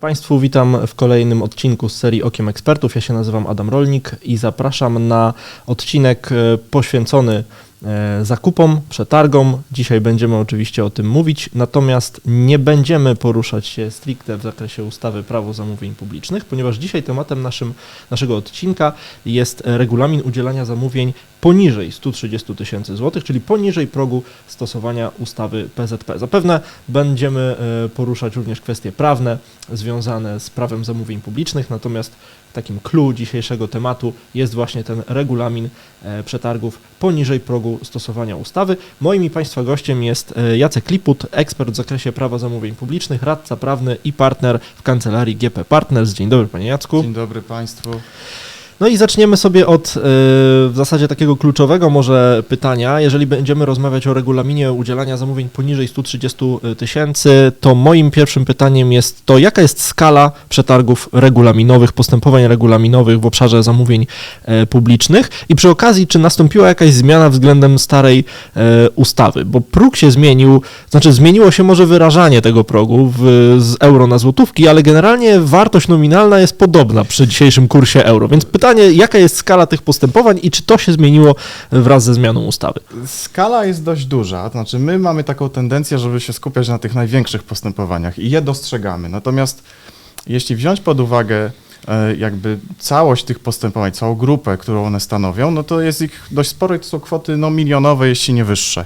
Państwu, witam w kolejnym odcinku z serii Okiem Ekspertów. Ja się nazywam Adam Rolnik i zapraszam na odcinek poświęcony zakupom, przetargom. Dzisiaj będziemy oczywiście o tym mówić, natomiast nie będziemy poruszać się stricte w zakresie ustawy Prawo zamówień publicznych, ponieważ dzisiaj tematem naszego odcinka jest regulamin udzielania zamówień poniżej 130 000 złotych, czyli poniżej progu stosowania ustawy PZP. Zapewne będziemy poruszać również kwestie prawne związane z prawem zamówień publicznych, natomiast takim clou dzisiejszego tematu jest właśnie ten regulamin przetargów poniżej progu stosowania ustawy. Moim i Państwa gościem jest Jacek Liput, ekspert w zakresie prawa zamówień publicznych, radca prawny i partner w kancelarii GP Partners. Dzień dobry, panie Jacku. Dzień dobry Państwu. No i zaczniemy sobie od w zasadzie takiego kluczowego może pytania. Jeżeli będziemy rozmawiać o regulaminie udzielania zamówień poniżej 130 000, to moim pierwszym pytaniem jest to, jaka jest skala przetargów regulaminowych, postępowań regulaminowych w obszarze zamówień publicznych i przy okazji, czy nastąpiła jakaś zmiana względem starej ustawy, bo próg się zmienił, znaczy zmieniło się może wyrażanie tego progu z euro na złotówki, ale generalnie wartość nominalna jest podobna przy dzisiejszym kursie euro, więc pytanie, jaka jest skala tych postępowań i czy to się zmieniło wraz ze zmianą ustawy? Skala jest dość duża, to znaczy my mamy taką tendencję, żeby się skupiać na tych największych postępowaniach i je dostrzegamy. Natomiast jeśli wziąć pod uwagę jakby całość tych postępowań, całą grupę, którą one stanowią, no to jest ich dość sporo i to są kwoty milionowe, jeśli nie wyższe.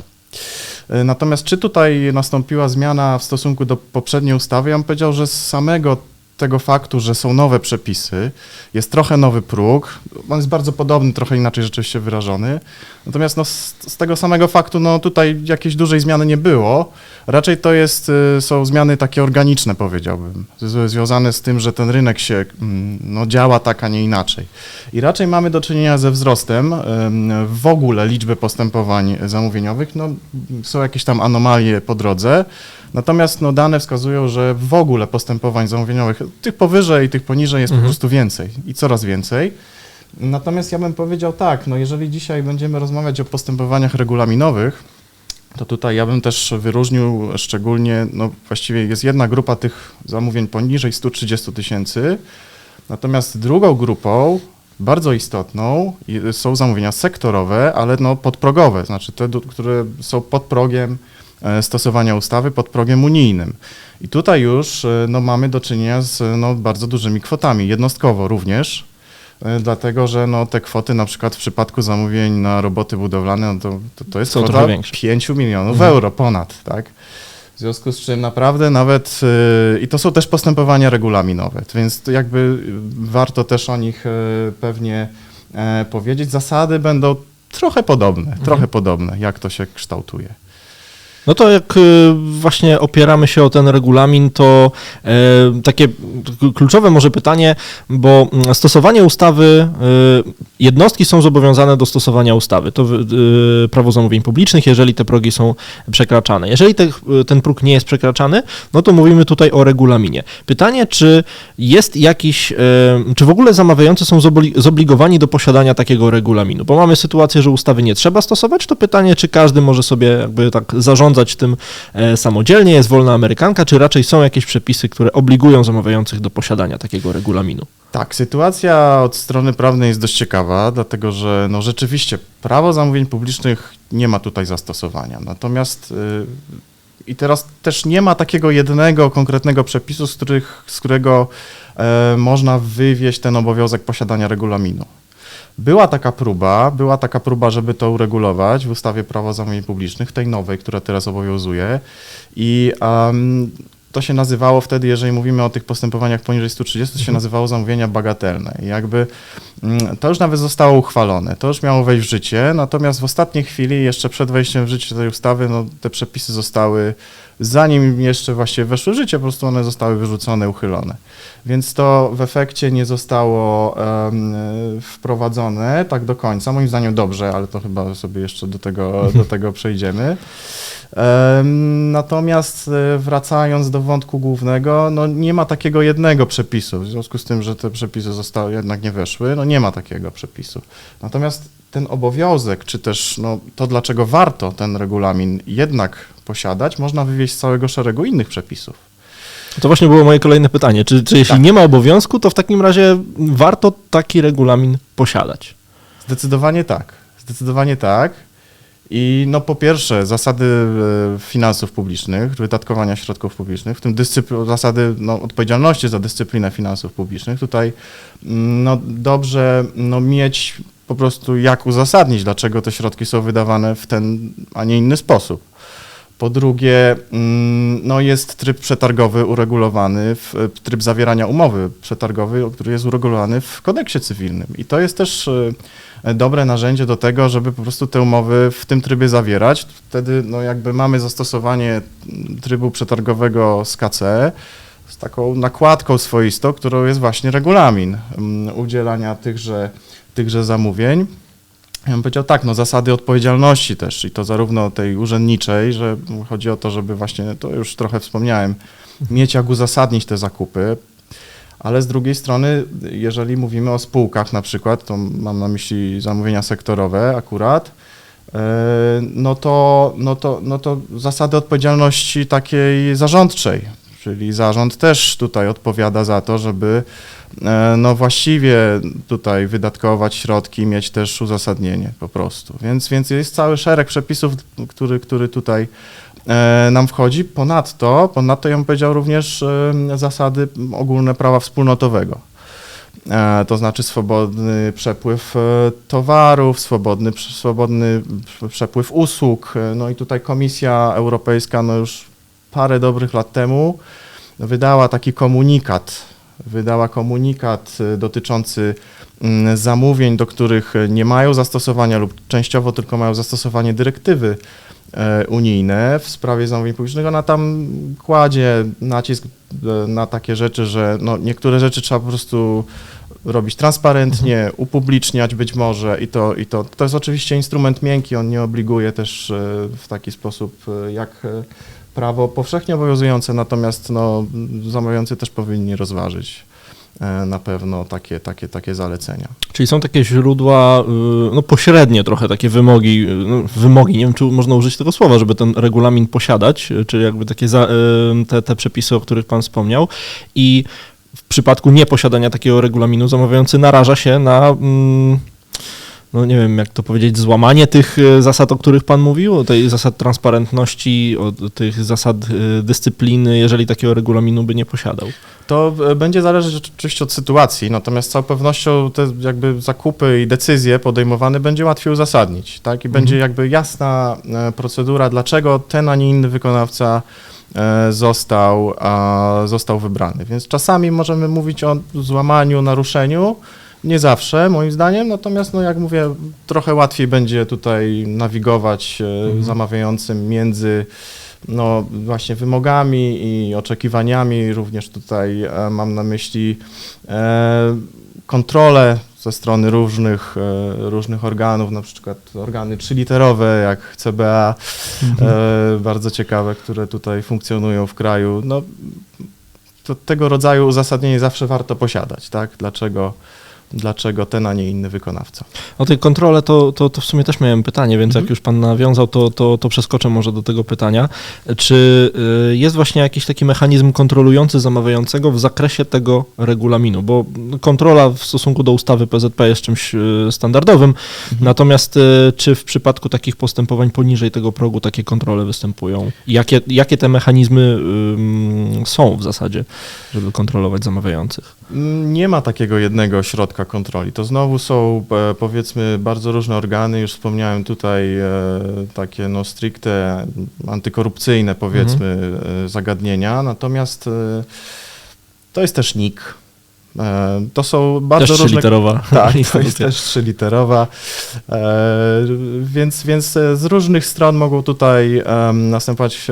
Natomiast czy tutaj nastąpiła zmiana w stosunku do poprzedniej ustawy? Ja bym powiedział, że z samego tego faktu, że są nowe przepisy, jest trochę nowy próg, on jest bardzo podobny, trochę inaczej rzeczywiście wyrażony, natomiast no, z tego samego faktu no, tutaj jakiejś dużej zmiany nie było, raczej to są zmiany takie organiczne, powiedziałbym, związane z tym, że ten rynek się no, działa tak, a nie inaczej. I raczej mamy do czynienia ze wzrostem w ogóle liczby postępowań zamówieniowych, no, są jakieś tam anomalie po drodze, natomiast no, dane wskazują, że w ogóle postępowań zamówieniowych, tych powyżej i tych poniżej jest po prostu więcej i coraz więcej. Natomiast ja bym powiedział tak, no jeżeli dzisiaj będziemy rozmawiać o postępowaniach regulaminowych, to tutaj ja bym też wyróżnił szczególnie, no właściwie jest jedna grupa tych zamówień poniżej 130 000, natomiast drugą grupą, bardzo istotną, są zamówienia sektorowe, ale no podprogowe, znaczy te, które są pod progiem stosowania ustawy, pod progiem unijnym. I tutaj już no, mamy do czynienia z no, bardzo dużymi kwotami, jednostkowo również, dlatego że no, te kwoty na przykład w przypadku zamówień na roboty budowlane, no, to jest kwota 5 milionów euro ponad, tak? W związku z czym naprawdę nawet, i to są też postępowania regulaminowe, więc to jakby warto też o nich pewnie powiedzieć. Zasady będą trochę podobne, jak to się kształtuje. No to jak właśnie opieramy się o ten regulamin, to takie kluczowe może pytanie, bo stosowanie ustawy, jednostki są zobowiązane do stosowania ustawy, to Prawo zamówień publicznych, jeżeli te progi są przekraczane. Jeżeli ten próg nie jest przekraczany, no to mówimy tutaj o regulaminie. Pytanie, czy jest jakiś, czy w ogóle zamawiający są zobligowani do posiadania takiego regulaminu, bo mamy sytuację, że ustawy nie trzeba stosować, to pytanie, czy każdy może sobie jakby tak zarządzać tym samodzielnie, jest wolna amerykanka, czy raczej są jakieś przepisy, które obligują zamawiających do posiadania takiego regulaminu? Tak, sytuacja od strony prawnej jest dość ciekawa, dlatego że no rzeczywiście prawo zamówień publicznych nie ma tutaj zastosowania. Natomiast i teraz też nie ma takiego jednego konkretnego przepisu, z którego można wywieźć ten obowiązek posiadania regulaminu. Była taka próba, żeby to uregulować w ustawie Prawo zamówień publicznych, tej nowej, która teraz obowiązuje i to się nazywało wtedy, jeżeli mówimy o tych postępowaniach poniżej 130, to się nazywało zamówienia bagatelne. I jakby to już nawet zostało uchwalone, to już miało wejść w życie, natomiast w ostatniej chwili, jeszcze przed wejściem w życie tej ustawy, no, te przepisy zostały, zanim jeszcze właściwie weszły w życie, po prostu one zostały wyrzucone, uchylone. Więc to w efekcie nie zostało wprowadzone tak do końca. Moim zdaniem dobrze, ale to chyba sobie jeszcze do tego przejdziemy. Natomiast wracając do wątku głównego, no nie ma takiego jednego przepisu, w związku z tym, że te przepisy zostały, jednak nie weszły, no nie ma takiego przepisu. Natomiast ten obowiązek, czy też no, to, dlaczego warto ten regulamin jednak posiadać, można wywieźć z całego szeregu innych przepisów. To właśnie było moje kolejne pytanie. Czy jeśli nie ma obowiązku, to w takim razie warto taki regulamin posiadać? Zdecydowanie tak. Zdecydowanie tak. I no po pierwsze zasady finansów publicznych, wydatkowania środków publicznych, w tym zasady odpowiedzialności za dyscyplinę finansów publicznych. Tutaj dobrze mieć po prostu jak uzasadnić, dlaczego te środki są wydawane w ten, a nie inny sposób. Po drugie, jest tryb przetargowy uregulowany, tryb zawierania umowy przetargowej, który jest uregulowany w kodeksie cywilnym. I to jest też dobre narzędzie do tego, żeby po prostu te umowy w tym trybie zawierać. Wtedy jakby mamy zastosowanie trybu przetargowego z KCE z taką nakładką swoistą, którą jest właśnie regulamin udzielania tychże zamówień. Ja bym powiedział tak, zasady odpowiedzialności też i to zarówno tej urzędniczej, że chodzi o to, żeby właśnie, to już trochę wspomniałem, mieć jak uzasadnić te zakupy, ale z drugiej strony, jeżeli mówimy o spółkach na przykład, to mam na myśli zamówienia sektorowe akurat, to zasady odpowiedzialności takiej zarządczej, czyli zarząd też tutaj odpowiada za to, żeby właściwie tutaj wydatkować środki, mieć też uzasadnienie po prostu. Więc jest cały szereg przepisów, który tutaj nam wchodzi. Ponadto ja bym powiedział również zasady ogólne prawa wspólnotowego. To znaczy swobodny przepływ towarów, swobodny przepływ usług. I tutaj Komisja Europejska już parę dobrych lat temu wydała komunikat dotyczący zamówień, do których nie mają zastosowania lub częściowo tylko mają zastosowanie dyrektywy unijne w sprawie zamówień publicznych. Ona tam kładzie nacisk na takie rzeczy, że niektóre rzeczy trzeba po prostu robić transparentnie, upubliczniać być może i to jest oczywiście instrument miękki, on nie obliguje też w taki sposób jak prawo powszechnie obowiązujące, natomiast zamawiający też powinni rozważyć na pewno takie zalecenia. Czyli są takie źródła, pośrednie trochę takie wymogi, nie wiem, czy można użyć tego słowa, żeby ten regulamin posiadać, czyli jakby takie te przepisy, o których pan wspomniał, i w przypadku nieposiadania takiego regulaminu zamawiający naraża się na nie wiem, jak to powiedzieć, złamanie tych zasad, o których pan mówił, o tej zasad transparentności, o tych zasad dyscypliny, jeżeli takiego regulaminu by nie posiadał? To będzie zależeć oczywiście od sytuacji, natomiast z całą pewnością te jakby zakupy i decyzje podejmowane będzie łatwiej uzasadnić, tak? I będzie jakby jasna procedura, dlaczego ten, a nie inny wykonawca został wybrany. Więc czasami możemy mówić o złamaniu, naruszeniu, nie zawsze, moim zdaniem, natomiast, jak mówię, trochę łatwiej będzie tutaj nawigować zamawiającym między właśnie wymogami i oczekiwaniami. Również tutaj mam na myśli kontrolę ze strony różnych organów, na przykład organy 3-literowe jak CBA, bardzo ciekawe, które tutaj funkcjonują w kraju. To tego rodzaju uzasadnienie zawsze warto posiadać, tak? Dlaczego ten, a nie inny wykonawca. O tej kontrolę to w sumie też miałem pytanie, więc jak już pan nawiązał, to przeskoczę może do tego pytania. Czy jest właśnie jakiś taki mechanizm kontrolujący zamawiającego w zakresie tego regulaminu? Bo kontrola w stosunku do ustawy PZP jest czymś standardowym, natomiast czy w przypadku takich postępowań poniżej tego progu takie kontrole występują? Jakie te mechanizmy są w zasadzie, żeby kontrolować zamawiających? Nie ma takiego jednego środka kontroli. To znowu są, powiedzmy, bardzo różne organy. Już wspomniałem tutaj takie stricte antykorupcyjne, powiedzmy, zagadnienia. Natomiast to jest też NIK. To są bardzo też różne... Trzyliterowa. Tak, to jest też trzyliterowa. Więc z różnych stron mogą tutaj następować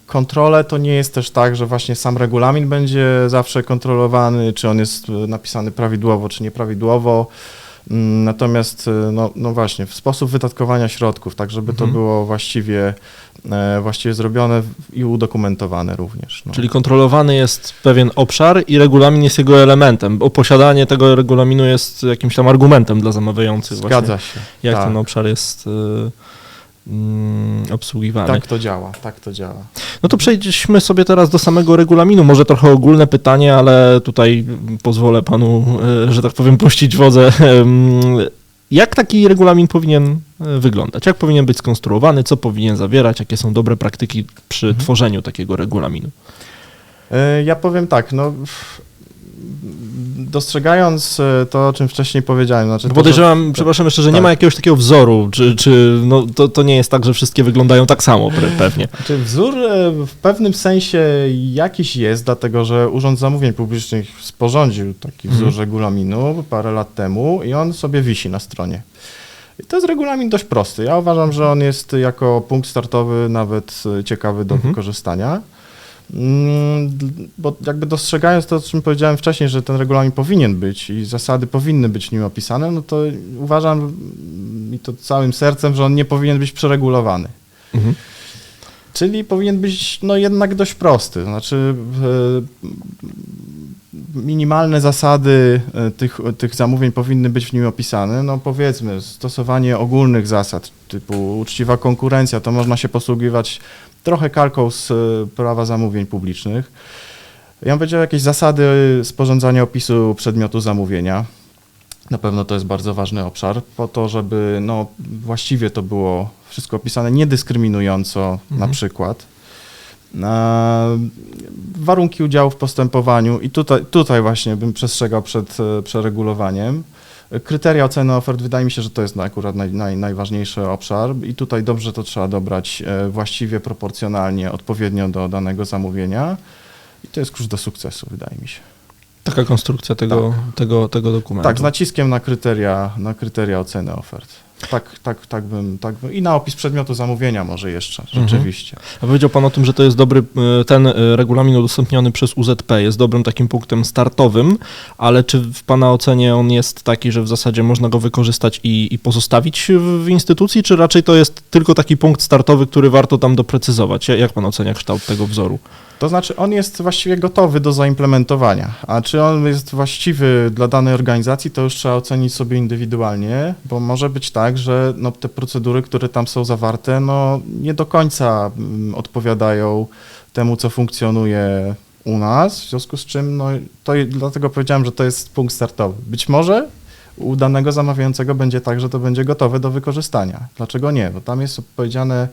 kontrole. To nie jest też tak, że właśnie sam regulamin będzie zawsze kontrolowany, czy on jest napisany prawidłowo, czy nieprawidłowo. Natomiast właśnie w sposób wydatkowania środków, tak żeby to było właściwie zrobione i udokumentowane również. Czyli kontrolowany jest pewien obszar i regulamin jest jego elementem, bo posiadanie tego regulaminu jest jakimś tam argumentem dla zamawiających. Zgadza się. Jak ten obszar jest obsługiwany. Tak to działa. No to przejdźmy sobie teraz do samego regulaminu. Może trochę ogólne pytanie, ale tutaj pozwolę panu, że tak powiem, puścić wodę. Jak taki regulamin powinien wyglądać? Jak powinien być skonstruowany? Co powinien zawierać? Jakie są dobre praktyki przy tworzeniu takiego regulaminu? Ja powiem tak, no dostrzegając to, o czym wcześniej powiedziałem. Znaczy Podejrzewam, przepraszam jeszcze, że nie ma jakiegoś takiego wzoru, czy no, to nie jest tak, że wszystkie wyglądają tak samo pewnie. Znaczy wzór w pewnym sensie jakiś jest, dlatego że Urząd Zamówień Publicznych sporządził taki wzór regulaminu parę lat temu i on sobie wisi na stronie. I to jest regulamin dość prosty. Ja uważam, że on jest jako punkt startowy nawet ciekawy do wykorzystania. Bo jakby dostrzegając to, o czym powiedziałem wcześniej, że ten regulamin powinien być i zasady powinny być w nim opisane, no to uważam i to całym sercem, że on nie powinien być przeregulowany. Czyli powinien być no jednak dość prosty, to znaczy minimalne zasady tych zamówień powinny być w nim opisane, no powiedzmy stosowanie ogólnych zasad typu uczciwa konkurencja, to można się posługiwać trochę kalką z prawa zamówień publicznych. Ja bym powiedział jakieś zasady sporządzania opisu przedmiotu zamówienia. Na pewno to jest bardzo ważny obszar, po to, żeby no, właściwie to było wszystko opisane niedyskryminująco na przykład. Warunki udziału w postępowaniu i tutaj właśnie bym przestrzegał przed przeregulowaniem. Kryteria oceny ofert, wydaje mi się, że to jest akurat najważniejszy obszar i tutaj dobrze to trzeba dobrać właściwie, proporcjonalnie, odpowiednio do danego zamówienia i to jest klucz do sukcesu, wydaje mi się. Taka konstrukcja tego dokumentu. Tak, z naciskiem na kryteria oceny ofert. Tak bym i na opis przedmiotu zamówienia może jeszcze, rzeczywiście. A powiedział pan o tym, że to jest dobry, ten regulamin udostępniony przez UZP jest dobrym takim punktem startowym, ale czy w pana ocenie on jest taki, że w zasadzie można go wykorzystać i pozostawić w instytucji, czy raczej to jest tylko taki punkt startowy, który warto tam doprecyzować? Jak pan ocenia kształt tego wzoru? To znaczy on jest właściwie gotowy do zaimplementowania, a czy on jest właściwy dla danej organizacji, to już trzeba ocenić sobie indywidualnie, bo może być tak, że no, te procedury, które tam są zawarte, no, nie do końca odpowiadają temu, co funkcjonuje u nas, w związku z czym no, dlatego powiedziałem, że to jest punkt startowy. Być może u danego zamawiającego będzie tak, że to będzie gotowe do wykorzystania. Dlaczego nie? Bo tam jest powiedziane...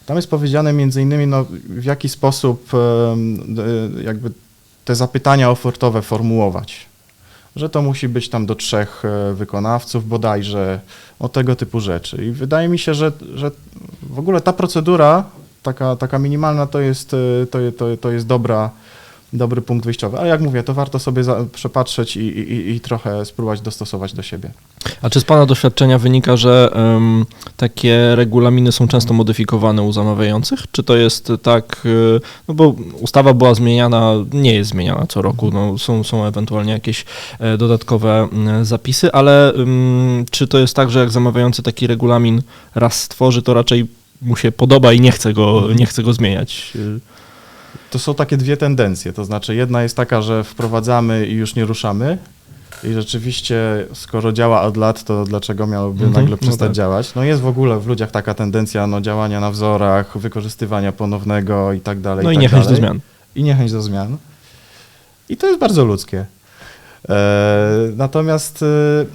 Tam jest powiedziane między innymi, no, w jaki sposób jakby te zapytania ofertowe formułować. Że to musi być tam do 3 wykonawców bodajże, o tego typu rzeczy. I wydaje mi się, że w ogóle ta procedura, taka minimalna, to jest dobry punkt wyjściowy. Ale jak mówię, to warto sobie przepatrzeć i trochę spróbować dostosować do siebie. A czy z pana doświadczenia wynika, że takie regulaminy są często modyfikowane u zamawiających? Czy to jest tak, no bo ustawa była zmieniana, nie jest zmieniana co roku, no są ewentualnie jakieś dodatkowe zapisy, ale czy to jest tak, że jak zamawiający taki regulamin raz stworzy, to raczej mu się podoba i nie chce go zmieniać? To są takie dwie tendencje, to znaczy jedna jest taka, że wprowadzamy i już nie ruszamy i rzeczywiście skoro działa od lat, to dlaczego miałoby nagle przestać działać? No jest w ogóle w ludziach taka tendencja działania na wzorach, wykorzystywania ponownego i tak dalej. No i niechęć do zmian. I niechęć do zmian. I to jest bardzo ludzkie.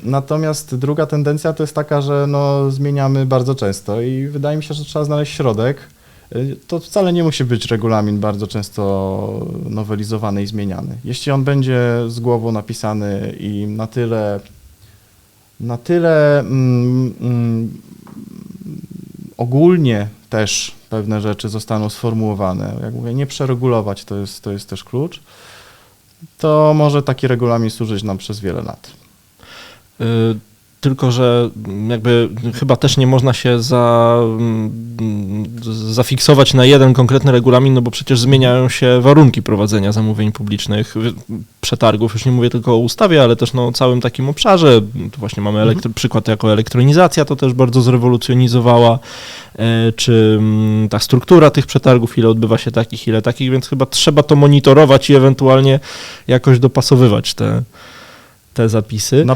Natomiast druga tendencja to jest taka, że zmieniamy bardzo często i wydaje mi się, że trzeba znaleźć środek. To wcale nie musi być regulamin bardzo często nowelizowany i zmieniany. Jeśli on będzie z głową napisany i na tyle ogólnie też pewne rzeczy zostaną sformułowane, jak mówię, nie przeregulować, to jest też klucz, to może taki regulamin służyć nam przez wiele lat. Tylko że jakby chyba też nie można się zafiksować na jeden konkretny regulamin, no bo przecież zmieniają się warunki prowadzenia zamówień publicznych, przetargów, już nie mówię tylko o ustawie, ale też o całym takim obszarze. Tu właśnie mamy przykład jako elektronizacja, to też bardzo zrewolucjonizowała, czy ta struktura tych przetargów, ile odbywa się takich, ile takich, więc chyba trzeba to monitorować i ewentualnie jakoś dopasowywać te zapisy. Na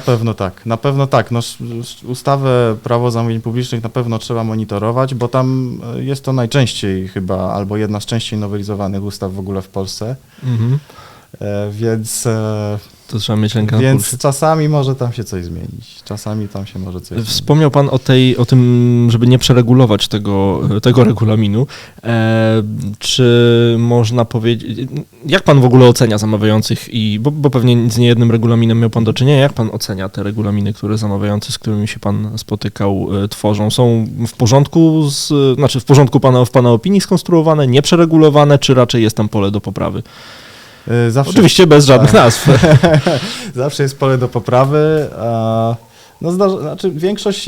pewno tak. No, ustawę Prawo zamówień publicznych na pewno trzeba monitorować, bo tam jest to najczęściej chyba, albo jedna z częściej nowelizowanych ustaw w ogóle w Polsce. Więc to trzeba mieć rękę na Więc pulsie. czasami może tam się coś zmienić. Czasami tam się może coś zmienić. Wspomniał Pan o tym, żeby nie przeregulować tego regulaminu. Czy można powiedzieć, jak Pan w ogóle ocenia zamawiających, bo pewnie z niejednym regulaminem miał Pan do czynienia, jak Pan ocenia te regulaminy, które zamawiający, z którymi się Pan spotykał, tworzą? Są w porządku, w porządku w Pana opinii skonstruowane, nieprzeregulowane, czy raczej jest tam pole do poprawy? Zawsze Oczywiście bez żadnych nazw. Zawsze jest pole do poprawy. Większość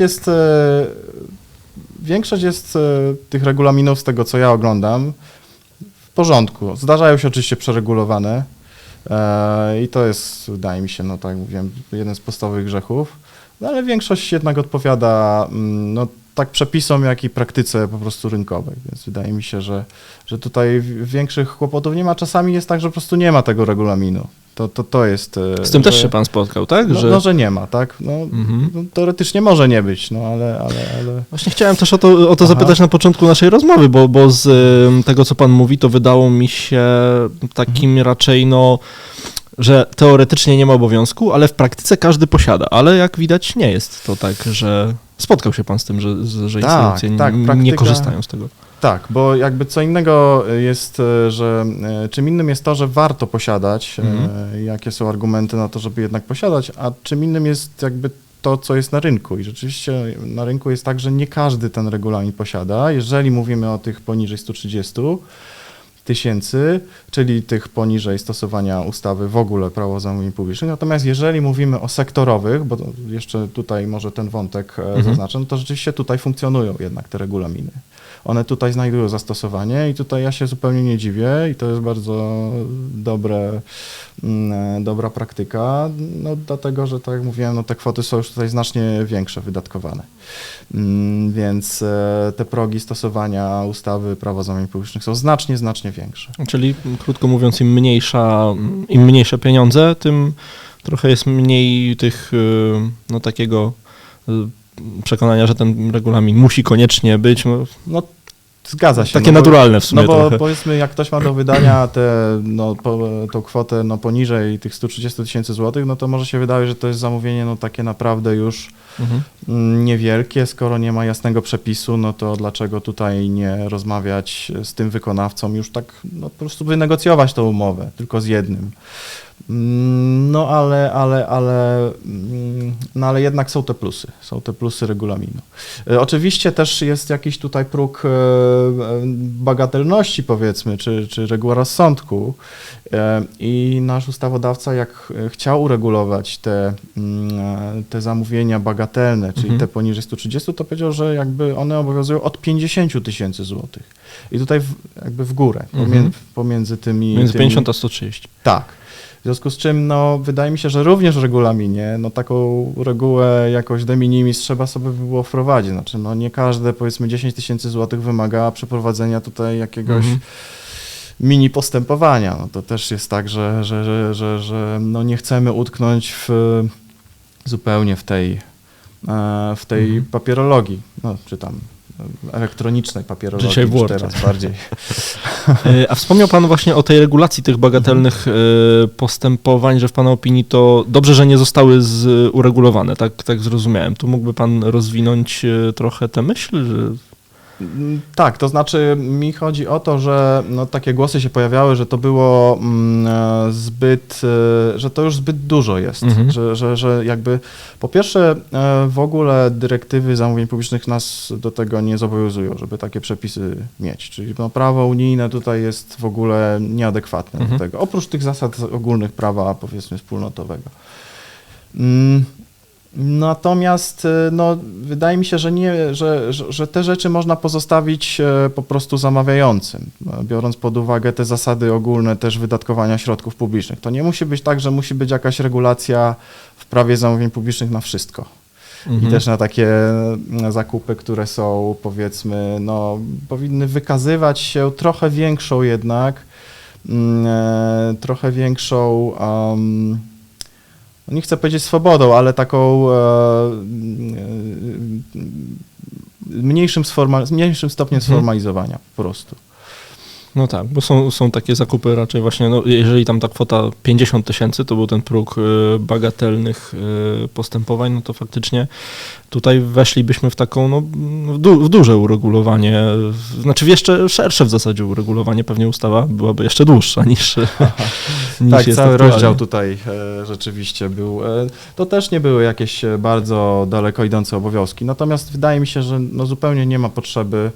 jest tych regulaminów, z tego co ja oglądam, w porządku. Zdarzają się oczywiście przeregulowane i to jest, wydaje mi się, no tak jak mówiłem, jeden z podstawowych grzechów, no ale większość jednak odpowiada tak przepisom, jak i praktyce po prostu rynkowej, więc wydaje mi się, że tutaj większych kłopotów nie ma. Czasami jest tak, że po prostu nie ma tego regulaminu. To jest... Z tym też się Pan spotkał, tak? Że nie ma, tak? No, teoretycznie może nie być, no ale... Właśnie chciałem też o to zapytać na początku naszej rozmowy, bo z tego, co Pan mówi, to wydało mi się takim raczej, że teoretycznie nie ma obowiązku, ale w praktyce każdy posiada, ale jak widać nie jest to tak, że spotkał się Pan z tym, że instytucje nie korzystają z tego. Tak, bo jakby co innego jest, czym innym jest to, że warto posiadać, jakie są argumenty na to, żeby jednak posiadać, a czym innym jest jakby to, co jest na rynku. I rzeczywiście na rynku jest tak, że nie każdy ten regulamin posiada. Jeżeli mówimy o tych poniżej 130 tysięcy, czyli tych poniżej stosowania ustawy w ogóle Prawo zamówień publicznych. Natomiast jeżeli mówimy o sektorowych, bo jeszcze tutaj może ten wątek zaznaczę, no to rzeczywiście tutaj funkcjonują jednak te regulaminy. One tutaj znajdują zastosowanie i tutaj ja się zupełnie nie dziwię i to jest bardzo dobra praktyka, dlatego, że tak jak mówiłem, te kwoty są już tutaj znacznie większe wydatkowane. Więc te progi stosowania ustawy Prawo zamówień publicznych są znacznie większe. Czyli krótko mówiąc, im mniejsze pieniądze, tym trochę jest mniej tych, takiego przekonania, że ten regulamin musi koniecznie być. Zgadza się. Takie naturalne w sumie. No bo trochę. Powiedzmy, jak ktoś ma do wydania tą kwotę poniżej tych 130 tysięcy złotych, no to może się wydaje, że to jest zamówienie takie naprawdę już niewielkie. Skoro nie ma jasnego przepisu, no to dlaczego tutaj nie rozmawiać z tym wykonawcą, już tak po prostu wynegocjować tą umowę, tylko z jednym. Ale jednak są te plusy regulaminu. Oczywiście też jest jakiś tutaj próg bagatelności, powiedzmy, czy reguła rozsądku i nasz ustawodawca, jak chciał uregulować te zamówienia bagatelne, czyli te poniżej 130, to powiedział, że jakby one obowiązują od 50 tysięcy złotych. I tutaj jakby w górę, pomiędzy tymi... Między 50 a 130. Tak. W związku z czym, wydaje mi się, że również w regulaminie, taką regułę jakoś de minimis trzeba sobie by było wprowadzić. Znaczy, nie każde, powiedzmy, 10 tysięcy złotych wymaga przeprowadzenia tutaj jakiegoś mini postępowania. To też jest tak, że nie chcemy utknąć zupełnie w tej papierologii, czy tam elektronicznej papierologii. Dzisiaj już teraz bardziej. A wspomniał Pan właśnie o tej regulacji tych bagatelnych postępowań, że w Pana opinii to dobrze, że nie zostały uregulowane, tak zrozumiałem. Tu mógłby Pan rozwinąć trochę tę myśl? Tak, to znaczy mi chodzi o to, że takie głosy się pojawiały, że to było że to już zbyt dużo jest, że jakby po pierwsze w ogóle dyrektywy zamówień publicznych nas do tego nie zobowiązują, żeby takie przepisy mieć, czyli prawo unijne tutaj jest w ogóle nieadekwatne do tego, oprócz tych zasad ogólnych prawa, powiedzmy, wspólnotowego. Natomiast wydaje mi się, że te rzeczy można pozostawić po prostu zamawiającym, biorąc pod uwagę te zasady ogólne też wydatkowania środków publicznych. To nie musi być tak, że musi być jakaś regulacja w prawie zamówień publicznych na wszystko. I też na takie zakupy, które są, powiedzmy, powinny wykazywać się trochę większą jednak, nie chcę powiedzieć swobodą, ale taką mniejszym stopniem sformalizowania po prostu. No tak, bo są takie zakupy raczej właśnie, no jeżeli tam ta kwota 50 000 to był ten próg bagatelnych postępowań, no to faktycznie tutaj weszlibyśmy w taką, no w duże uregulowanie, znaczy w jeszcze szersze w zasadzie uregulowanie, pewnie ustawa byłaby jeszcze dłuższa niż Tak, jest cały aktualnie. rozdział tutaj rzeczywiście był. To też nie były jakieś bardzo daleko idące obowiązki, natomiast wydaje mi się, że no zupełnie nie ma potrzeby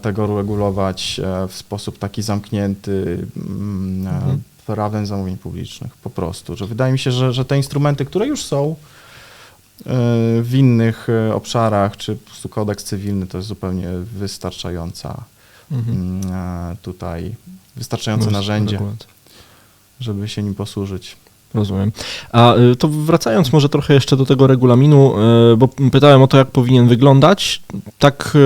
tego regulować w sposób taki zamknięty prawem zamówień publicznych po prostu. Że wydaje mi się, że te instrumenty, które już są w innych obszarach, czy po prostu kodeks cywilny, to jest zupełnie wystarczające narzędzie, żeby się nim posłużyć. Rozumiem. A to wracając może trochę jeszcze do tego regulaminu, bo pytałem o to, jak powinien wyglądać, tak,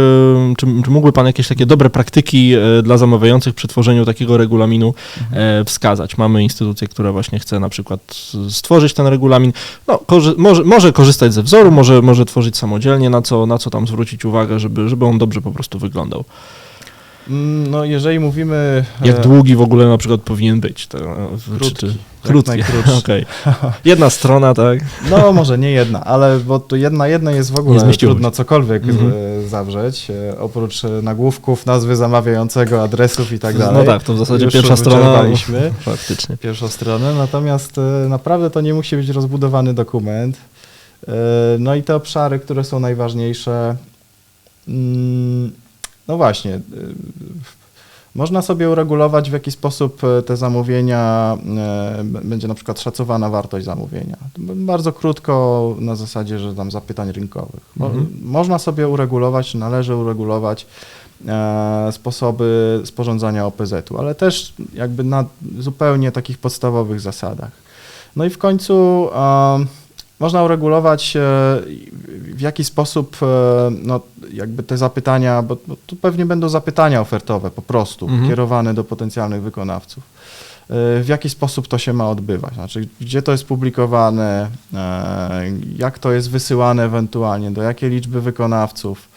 czy mógłby Pan jakieś takie dobre praktyki dla zamawiających przy tworzeniu takiego regulaminu wskazać? Mamy instytucję, która właśnie chce na przykład stworzyć ten regulamin, no, może korzystać ze wzoru, może tworzyć samodzielnie, na co tam zwrócić uwagę, żeby on dobrze po prostu wyglądał. No jeżeli mówimy... Jak długi w ogóle na przykład powinien być? Krótki. Krótki, okej. Jedna strona, tak? No może nie jedna, ale bo tu jednej jest w ogóle trudno cokolwiek zawrzeć, oprócz nagłówków, nazwy zamawiającego, adresów i tak dalej. No tak, to w zasadzie już pierwsza strona. Faktycznie. Pierwszą stronę, natomiast naprawdę to nie musi być rozbudowany dokument. No i te obszary, które są najważniejsze, no właśnie, można sobie uregulować, w jaki sposób te zamówienia, będzie na przykład szacowana wartość zamówienia. Bardzo krótko, na zasadzie, że tam zapytań rynkowych. Można sobie uregulować, należy uregulować sposoby sporządzania OPZ-u, ale też jakby na zupełnie takich podstawowych zasadach. No i w końcu można uregulować, w jaki sposób no, jakby te zapytania, bo tu pewnie będą zapytania ofertowe po prostu, kierowane do potencjalnych wykonawców. W jaki sposób to się ma odbywać, znaczy gdzie to jest publikowane, jak to jest wysyłane ewentualnie, do jakiej liczby wykonawców,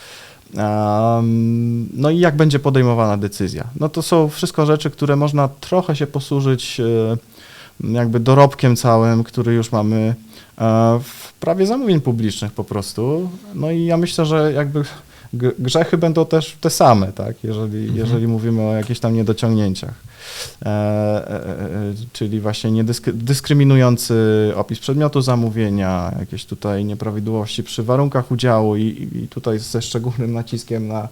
no i jak będzie podejmowana decyzja. No to są wszystko rzeczy, które można trochę się posłużyć jakby dorobkiem całym, który już mamy w prawie zamówień publicznych po prostu. No i ja myślę, że jakby grzechy będą też te same, tak, jeżeli mówimy o jakichś tam niedociągnięciach. Czyli właśnie dyskryminujący opis przedmiotu zamówienia, jakieś tutaj nieprawidłowości przy warunkach udziału i tutaj ze szczególnym naciskiem na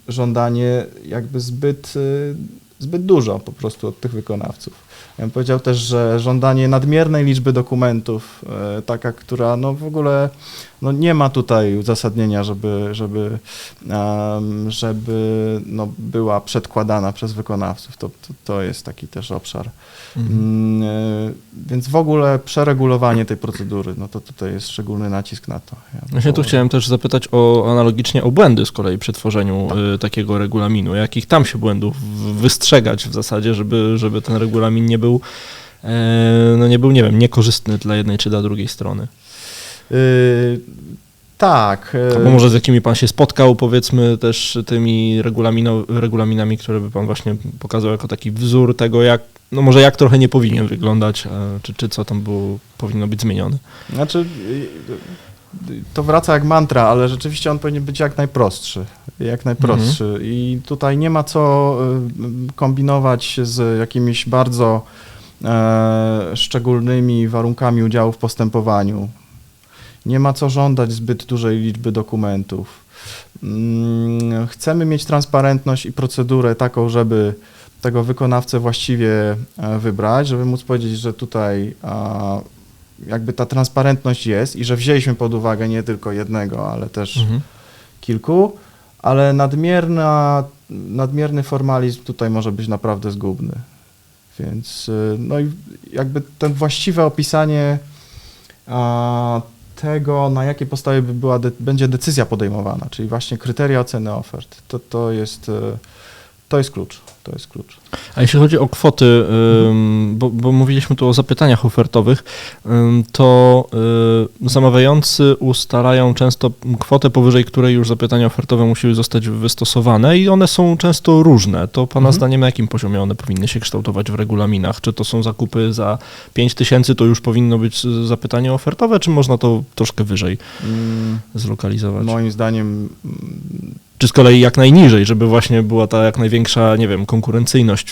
żądanie jakby zbyt dużo po prostu od tych wykonawców. Ja bym powiedział też, że żądanie nadmiernej liczby dokumentów, taka, która no w ogóle no nie ma tutaj uzasadnienia, żeby no była przedkładana przez wykonawców. To jest taki też obszar. Więc w ogóle przeregulowanie tej procedury, no to tutaj jest szczególny nacisk na to. Właśnie tu chciałem też zapytać analogicznie o błędy z kolei przy tworzeniu takiego regulaminu. Jakich tam się błędów wystrzegać w zasadzie, żeby ten regulamin nie był, nie wiem, niekorzystny dla jednej czy dla drugiej strony? Tak. Albo może z jakimi pan się spotkał, powiedzmy też tymi regulaminami, które by pan właśnie pokazał jako taki wzór tego, jak, no może jak trochę nie powinien wyglądać, czy co tam powinno być zmienione. Znaczy, to wraca jak mantra, ale rzeczywiście on powinien być jak najprostszy. I tutaj nie ma co kombinować z jakimiś bardzo szczególnymi warunkami udziału w postępowaniu. Nie ma co żądać zbyt dużej liczby dokumentów. Chcemy mieć transparentność i procedurę taką, żeby tego wykonawcę właściwie wybrać, żeby móc powiedzieć, że tutaj jakby ta transparentność jest i że wzięliśmy pod uwagę nie tylko jednego, ale też kilku, ale nadmierny formalizm tutaj może być naprawdę zgubny. Więc no i jakby ten właściwe opisanie tego, na jakiej podstawie będzie decyzja podejmowana, czyli właśnie kryteria oceny ofert, to jest klucz. To jest klucz. A jeśli chodzi o kwoty, bo mówiliśmy tu o zapytaniach ofertowych, to zamawiający ustalają często kwotę, powyżej której już zapytania ofertowe musiły zostać wystosowane i one są często różne. To Pana zdaniem na jakim poziomie one powinny się kształtować w regulaminach? Czy to są zakupy za 5000, to już powinno być zapytanie ofertowe, czy można to troszkę wyżej zlokalizować? Moim zdaniem Czy z kolei jak najniżej, żeby właśnie była ta jak największa, nie wiem, konkurencyjność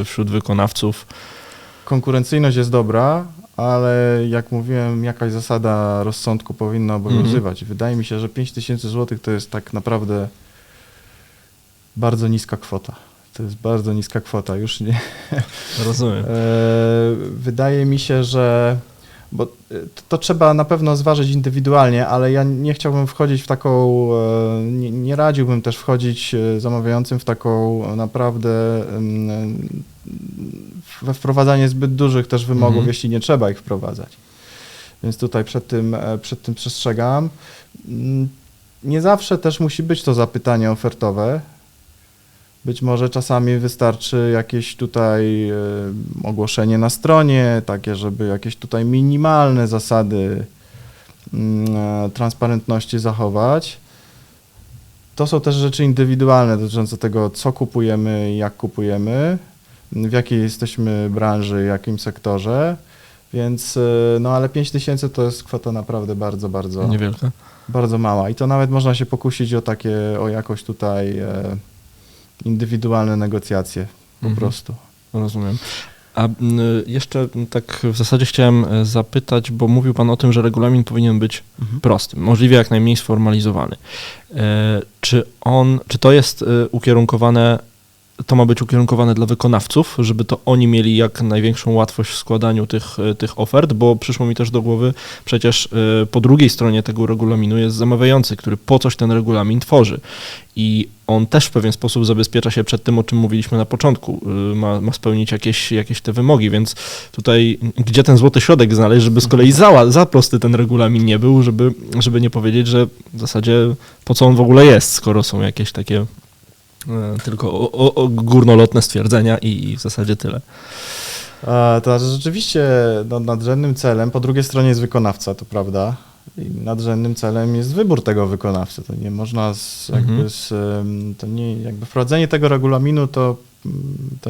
wśród wykonawców? konkurencyjność jest dobra, ale jak mówiłem, jakaś zasada rozsądku powinna obowiązywać. Wydaje mi się, że 5000 zł to jest tak naprawdę bardzo niska kwota. To jest bardzo niska kwota. Już nie. Rozumiem. Wydaje mi się, że bo to trzeba na pewno zważyć indywidualnie, ale ja nie chciałbym wchodzić w taką, nie radziłbym też wchodzić zamawiającym w taką naprawdę we wprowadzanie zbyt dużych też wymogów, jeśli nie trzeba ich wprowadzać. Więc tutaj przed tym przestrzegam. Nie zawsze też musi być to zapytanie ofertowe. Być może czasami wystarczy jakieś tutaj ogłoszenie na stronie, takie, żeby jakieś tutaj minimalne zasady transparentności zachować. To są też rzeczy indywidualne dotyczące tego, co kupujemy, jak kupujemy, w jakiej jesteśmy branży, jakim sektorze, więc no ale 5000 to jest kwota naprawdę bardzo, bardzo Niewielka. Bardzo mała i to nawet można się pokusić o jakoś tutaj indywidualne negocjacje po prostu. Rozumiem. A jeszcze tak w zasadzie chciałem zapytać, bo mówił Pan o tym, że regulamin powinien być prosty, możliwie jak najmniej sformalizowany. Czy to jest ukierunkowane, to ma być ukierunkowane dla wykonawców, żeby to oni mieli jak największą łatwość w składaniu tych ofert, bo przyszło mi też do głowy, przecież po drugiej stronie tego regulaminu jest zamawiający, który po coś ten regulamin tworzy i on też w pewien sposób zabezpiecza się przed tym, o czym mówiliśmy na początku, ma spełnić jakieś te wymogi, więc tutaj gdzie ten złoty środek znaleźć, żeby z kolei za prosty ten regulamin nie był, żeby nie powiedzieć, że w zasadzie po co on w ogóle jest, skoro są jakieś takie tylko górnolotne stwierdzenia i w zasadzie tyle. To rzeczywiście nadrzędnym celem, po drugiej stronie jest wykonawca, to prawda, i nadrzędnym celem jest wybór tego wykonawcy. To nie można wprowadzenie tego regulaminu to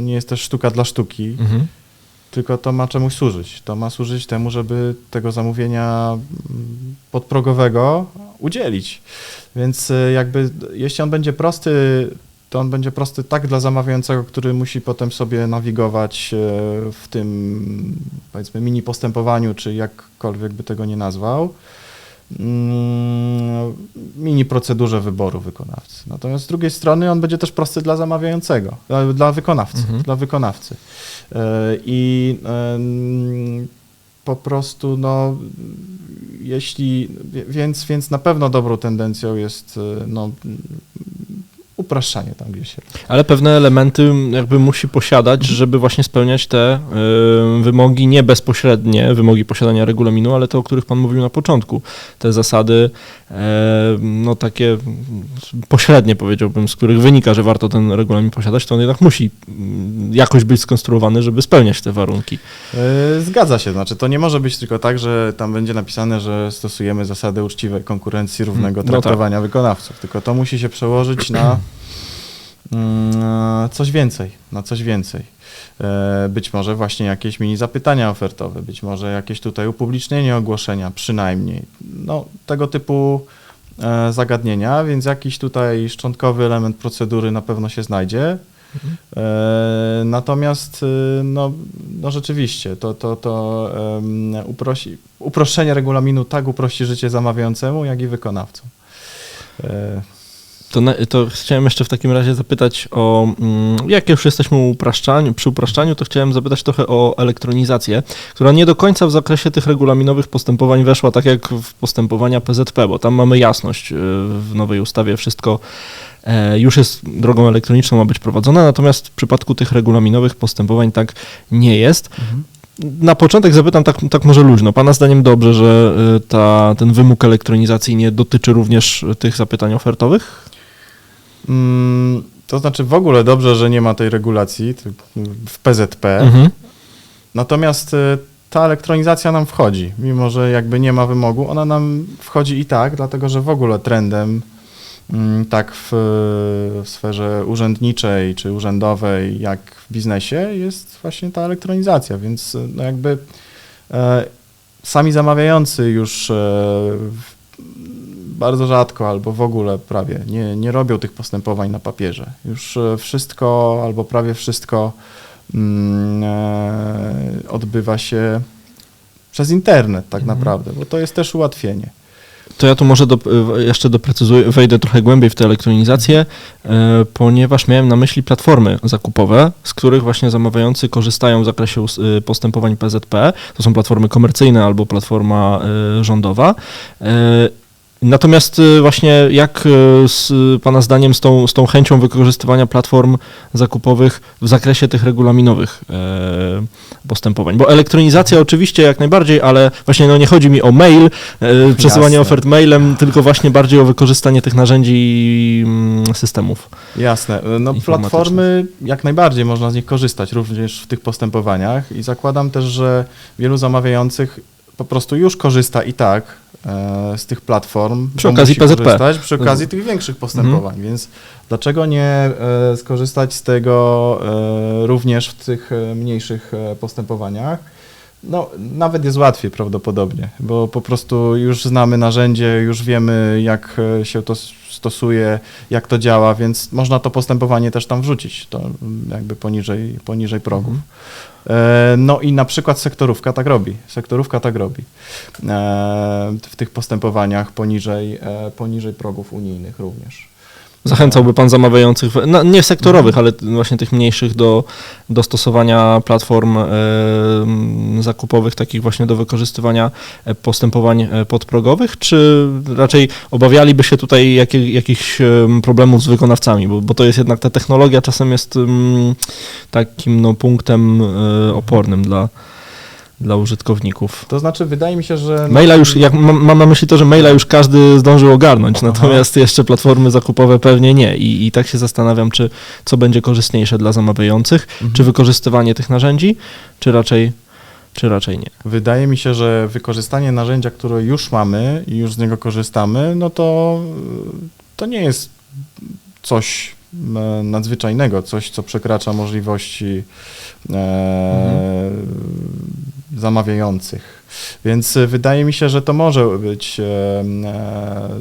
nie jest też sztuka dla sztuki, tylko to ma czemuś służyć. To ma służyć temu, żeby tego zamówienia podprogowego udzielić. Więc jeśli on będzie prosty, to on będzie prosty tak dla zamawiającego, który musi potem sobie nawigować w tym, powiedzmy, mini postępowaniu, czy jakkolwiek by tego nie nazwał, mini procedurze wyboru wykonawcy. Natomiast z drugiej strony on będzie też prosty dla zamawiającego, dla wykonawcy. I po prostu, więc na pewno dobrą tendencją jest upraszczanie tam gdzieś się. Ale pewne elementy jakby musi posiadać, żeby właśnie spełniać te wymogi nie bezpośrednie, wymogi posiadania regulaminu, ale te, o których Pan mówił na początku. Te zasady takie pośrednie, powiedziałbym, z których wynika, że warto ten regulamin posiadać, to on jednak musi jakoś być skonstruowany, żeby spełniać te warunki. Zgadza się, znaczy to nie może być tylko tak, że tam będzie napisane, że stosujemy zasady uczciwej konkurencji, równego traktowania wykonawców, tylko to musi się przełożyć na coś więcej. Być może właśnie jakieś mini zapytania ofertowe, być może jakieś tutaj upublicznienie ogłoszenia przynajmniej. Tego typu zagadnienia, więc jakiś tutaj szczątkowy element procedury na pewno się znajdzie. Natomiast rzeczywiście to uproszczenie regulaminu tak uprości życie zamawiającemu, jak i wykonawcom. To chciałem jeszcze w takim razie zapytać jak już jesteśmy przy upraszczaniu, to chciałem zapytać trochę o elektronizację, która nie do końca w zakresie tych regulaminowych postępowań weszła tak jak w postępowania PZP, bo tam mamy jasność w nowej ustawie, wszystko już jest drogą elektroniczną, ma być prowadzone, natomiast w przypadku tych regulaminowych postępowań tak nie jest. Na początek zapytam tak może luźno. Pana zdaniem dobrze, że ten wymóg elektronizacji nie dotyczy również tych zapytań ofertowych? To znaczy w ogóle dobrze, że nie ma tej regulacji w PZP, natomiast ta elektronizacja nam wchodzi, mimo że jakby nie ma wymogu, ona nam wchodzi i tak, dlatego że w ogóle trendem tak w sferze urzędniczej czy urzędowej, jak w biznesie jest właśnie ta elektronizacja, więc no jakby sami zamawiający już bardzo rzadko albo w ogóle prawie nie robią tych postępowań na papierze. Już wszystko albo prawie wszystko odbywa się przez internet tak naprawdę, bo to jest też ułatwienie. To ja tu może jeszcze doprecyzuję, wejdę trochę głębiej w tę elektronizację, ponieważ miałem na myśli platformy zakupowe, z których właśnie zamawiający korzystają w zakresie postępowań PZP. To są platformy komercyjne albo platforma rządowa. Natomiast właśnie jak z Pana zdaniem z tą chęcią wykorzystywania platform zakupowych w zakresie tych regulaminowych postępowań? Bo elektronizacja oczywiście jak najbardziej, ale właśnie no nie chodzi mi o mail, przesyłanie ofert mailem, tylko właśnie bardziej o wykorzystanie tych narzędzi i systemów. Jasne. No platformy jak najbardziej można z nich korzystać również w tych postępowaniach i zakładam też, że wielu zamawiających po prostu już korzysta i tak z tych platform. Przy okazji PZP. Przy okazji tych większych postępowań, więc dlaczego nie skorzystać z tego również w tych mniejszych postępowaniach? No, nawet jest łatwiej prawdopodobnie, bo po prostu już znamy narzędzie, już wiemy, jak się to stosuje, jak to działa, więc można to postępowanie też tam wrzucić, to jakby poniżej progów. No i na przykład sektorówka tak robi. W tych postępowaniach poniżej progów unijnych również. Zachęcałby Pan zamawiających, nie sektorowych, ale właśnie tych mniejszych do stosowania platform zakupowych, takich właśnie do wykorzystywania postępowań podprogowych, czy raczej obawialiby się tutaj jakichś problemów z wykonawcami, bo to jest jednak ta technologia czasem jest takim punktem opornym dla użytkowników. To znaczy, wydaje mi się, że... Maila już, mam na myśli to, że maila już każdy zdążył ogarnąć, natomiast jeszcze platformy zakupowe pewnie nie. I tak się zastanawiam, co będzie korzystniejsze dla zamawiających, czy wykorzystywanie tych narzędzi, czy raczej nie. Wydaje mi się, że wykorzystanie narzędzia, które już mamy i już z niego korzystamy, no to nie jest coś nadzwyczajnego, coś, co przekracza możliwości zamawiających. Więc wydaje mi się, że to może być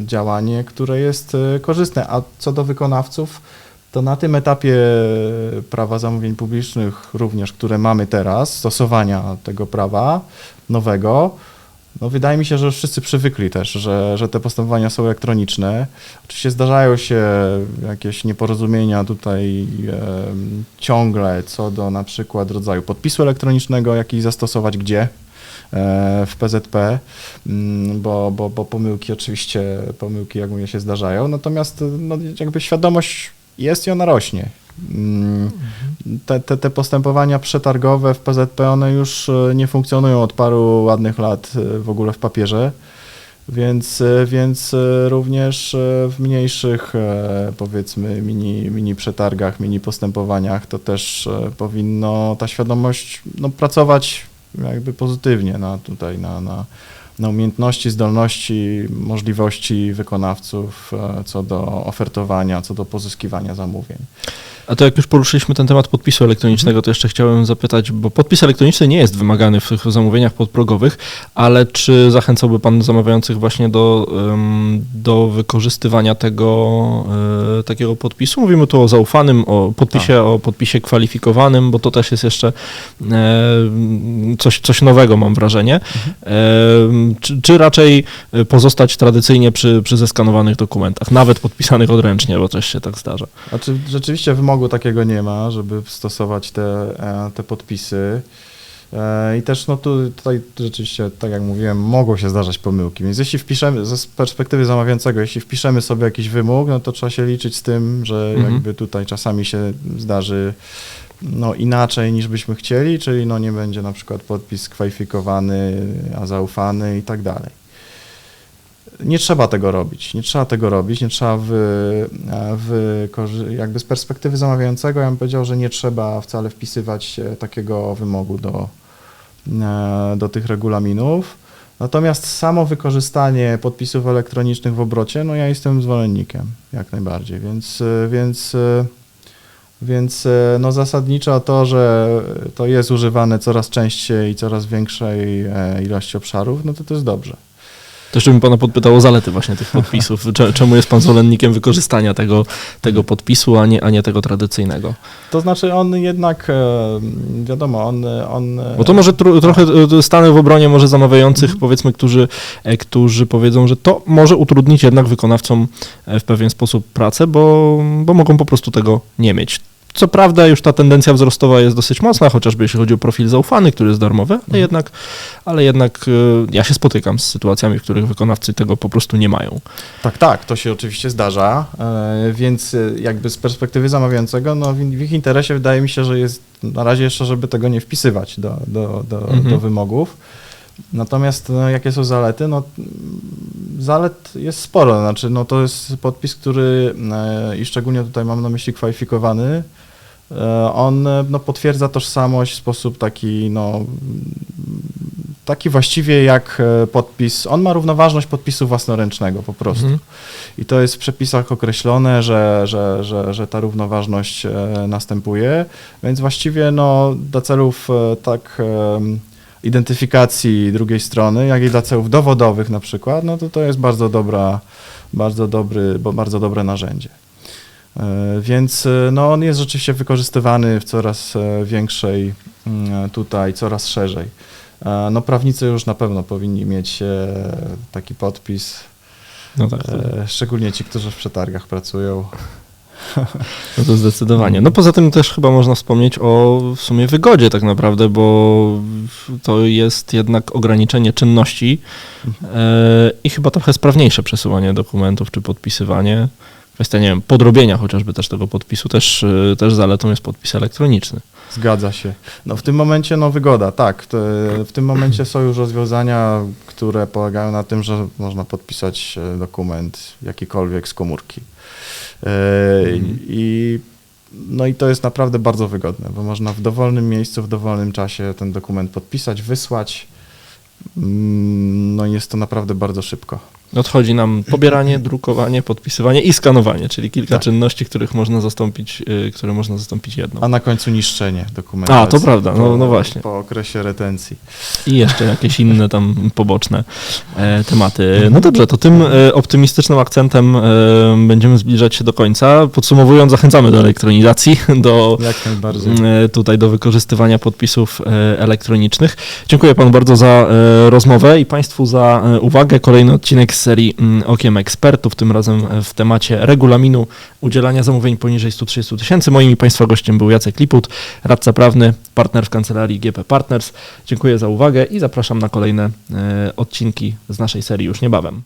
działanie, które jest korzystne. A co do wykonawców, to na tym etapie prawa zamówień publicznych również, które mamy teraz, stosowania tego prawa nowego, no wydaje mi się, że już wszyscy przywykli też, że te postępowania są elektroniczne. Oczywiście zdarzają się jakieś nieporozumienia tutaj ciągle co do na przykład rodzaju podpisu elektronicznego, jaki zastosować gdzie w PZP, bo pomyłki jak mówię się zdarzają, natomiast no, jakby świadomość jest i ona rośnie. Te postępowania przetargowe w PZP, one już nie funkcjonują od paru ładnych lat w ogóle w papierze, więc również w mniejszych, powiedzmy, mini przetargach, mini postępowaniach to też powinno ta świadomość pracować jakby pozytywnie na umiejętności, zdolności, możliwości wykonawców co do ofertowania, co do pozyskiwania zamówień. A to jak już poruszyliśmy ten temat podpisu elektronicznego, to jeszcze chciałem zapytać, bo podpis elektroniczny nie jest wymagany w tych zamówieniach podprogowych, ale czy zachęcałby Pan zamawiających właśnie do wykorzystywania takiego podpisu? Mówimy tu o zaufanym, o podpisie kwalifikowanym, bo to też jest jeszcze coś nowego, mam wrażenie. Czy raczej pozostać tradycyjnie przy zeskanowanych dokumentach, nawet podpisanych odręcznie, bo też się tak zdarza? Znaczy, rzeczywiście wymogu takiego nie ma, żeby stosować te podpisy. I też no tutaj rzeczywiście, tak jak mówiłem, mogą się zdarzać pomyłki, więc jeśli wpiszemy, z perspektywy zamawiającego, jeśli wpiszemy sobie jakiś wymóg, no to trzeba się liczyć z tym, że jakby tutaj czasami się zdarzy inaczej niż byśmy chcieli, czyli nie będzie na przykład podpis kwalifikowany, a zaufany i tak dalej. Nie trzeba tego robić, nie trzeba jakby z perspektywy zamawiającego, ja bym powiedział, że nie trzeba wcale wpisywać takiego wymogu do tych regulaminów. Natomiast samo wykorzystanie podpisów elektronicznych w obrocie, no ja jestem zwolennikiem, jak najbardziej, więc no zasadniczo to, że to jest używane coraz częściej i coraz większej ilości obszarów, no to jest dobrze. To jeszcze bym pana podpytał o zalety właśnie tych podpisów. Czemu jest pan zwolennikiem wykorzystania tego podpisu, a nie tego tradycyjnego? To znaczy on jednak, wiadomo, Bo to może trochę stanę w obronie może zamawiających, powiedzmy, którzy powiedzą, że to może utrudnić jednak wykonawcom w pewien sposób pracę, bo mogą po prostu tego nie mieć. Co prawda już ta tendencja wzrostowa jest dosyć mocna, chociażby jeśli chodzi o profil zaufany, który jest darmowy, ale jednak ja się spotykam z sytuacjami, w których wykonawcy tego po prostu nie mają. Tak, to się oczywiście zdarza, więc jakby z perspektywy zamawiającego, no w ich interesie wydaje mi się, że jest na razie jeszcze, żeby tego nie wpisywać do wymogów. Natomiast no, jakie są zalety? No, zalet jest sporo, znaczy no, to jest podpis, który i szczególnie tutaj mam na myśli kwalifikowany, on no, potwierdza tożsamość w sposób taki właściwie jak podpis, on ma równoważność podpisu własnoręcznego po prostu. I to jest w przepisach określone, że ta równoważność następuje, więc właściwie no, dla celów identyfikacji drugiej strony, jak i dla celów dowodowych na przykład, no to jest bardzo dobre narzędzie. Więc no, on jest rzeczywiście wykorzystywany w coraz większej tutaj, coraz szerzej. No prawnicy już na pewno powinni mieć taki podpis, No tak. szczególnie ci, którzy w przetargach pracują. No to zdecydowanie. No poza tym też chyba można wspomnieć o w sumie wygodzie tak naprawdę, bo to jest jednak ograniczenie czynności i chyba trochę sprawniejsze przesyłanie dokumentów czy podpisywanie. Kwestia, nie wiem, podrobienia chociażby też tego podpisu, też zaletą jest podpis elektroniczny. Zgadza się. No w tym momencie no wygoda, tak. W tym momencie są już rozwiązania, które polegają na tym, że można podpisać dokument jakikolwiek z komórki. No i to jest naprawdę bardzo wygodne, bo można w dowolnym miejscu, w dowolnym czasie ten dokument podpisać, wysłać. No i jest to naprawdę bardzo szybko. Odchodzi nam pobieranie, drukowanie, podpisywanie i skanowanie, czyli kilka czynności, które można zastąpić jedną. A na końcu niszczenie dokumentacji. A, to prawda, no właśnie. Po okresie retencji. I jeszcze jakieś inne tam poboczne tematy. No dobrze, to tym optymistycznym akcentem będziemy zbliżać się do końca. Podsumowując, zachęcamy do elektronizacji, Jak najbardziej. Tutaj do wykorzystywania podpisów elektronicznych. Dziękuję panu bardzo za rozmowę i państwu za uwagę. Kolejny odcinek z serii Okiem Ekspertów, tym razem w temacie regulaminu udzielania zamówień poniżej 130 000. Moim i państwa gościem był Jacek Liput, radca prawny, partner w kancelarii GP Partners. Dziękuję za uwagę i zapraszam na kolejne odcinki z naszej serii już niebawem.